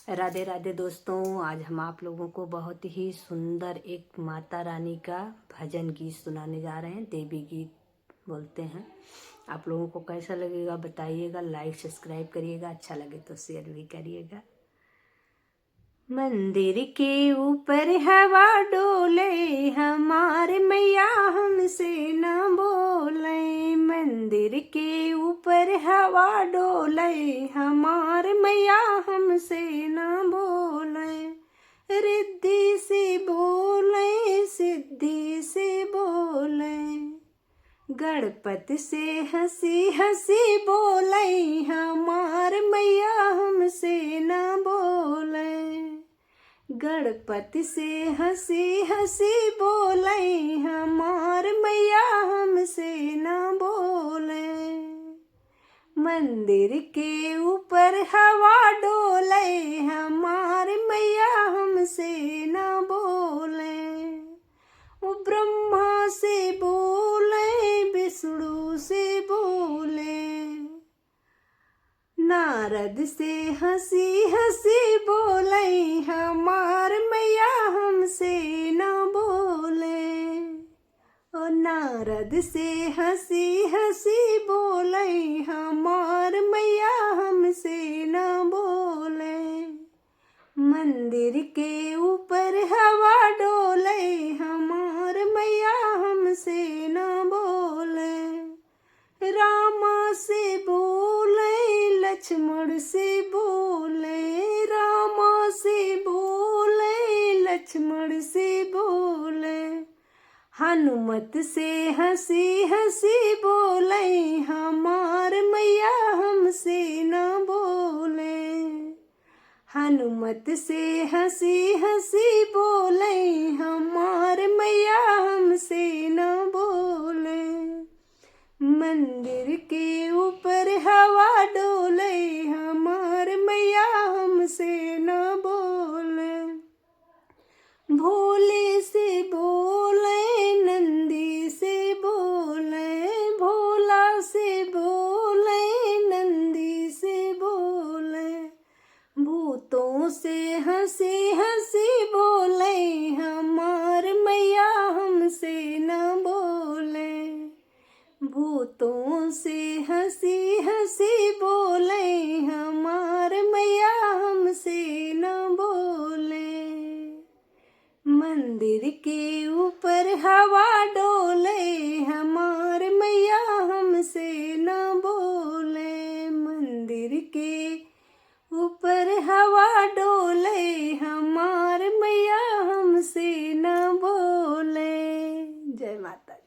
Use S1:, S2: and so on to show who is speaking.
S1: राधे राधे दोस्तों, आज हम आप लोगों को बहुत ही सुंदर एक माता रानी का भजन गीत सुनाने जा रहे हैं। देवी गीत बोलते हैं। आप लोगों को कैसा लगेगा बताइएगा, लाइक सब्सक्राइब करिएगा, अच्छा लगे तो शेयर भी करिएगा। मंदिर के ऊपर हवा डोले, हमारे मैया हमसे न बोले। मंदिर के ऊपर हवा डोले, हमारे मैया हमसे न बोले। रिद्धि से बोले, सिद्धि से बोले, गणपति से हंसी हंसी बोले, हमार मैया हमसे न बोले। गणपति से हंसी हंसी बोले, हमार मैया हमसे न बोले। मंदिर के ऊपर हवा डोले, हमार मैया हमसे न बोले। वो ब्रह्मा से बोले, विष्णु से बोले, नारद से हंसी हंसी बोले, हमार मैया हमसे न बोले। ओ नारद से हंसी हंसी बोले, हमार मैया हमसे न बोले। मंदिर के ऊपर हवा डोले, हमार मैया हमसे न बोले। रामा से बोले, लक्ष्मण से बोले, रामा से बोले, लक्ष्मण से बोले। हनुमत से हंसी हंसी बोले, हमार मैया हमसे न बोले। हनुमत से हंसी हंसी बोले, हमार मैया हमसे न बोले। मंदिर के ऊपर हवा डोले, हमार मैया हमसे न बोले। भोले से बोले, नंदी से बोले, भोला से बोले, नंदी से बोले। भूतों से हंसी हंसी बोले, हमार मैया हमसे न बोले। भूतों से हंसी हंसी बोले, हमार मैया हमसे न बोले। मंदिर के ऊपर हवा डोले, हमार मैया हमसे न बोले। मंदिर के ऊपर हवा डोले, हमार मैया हमसे न बोले। जय माता दी।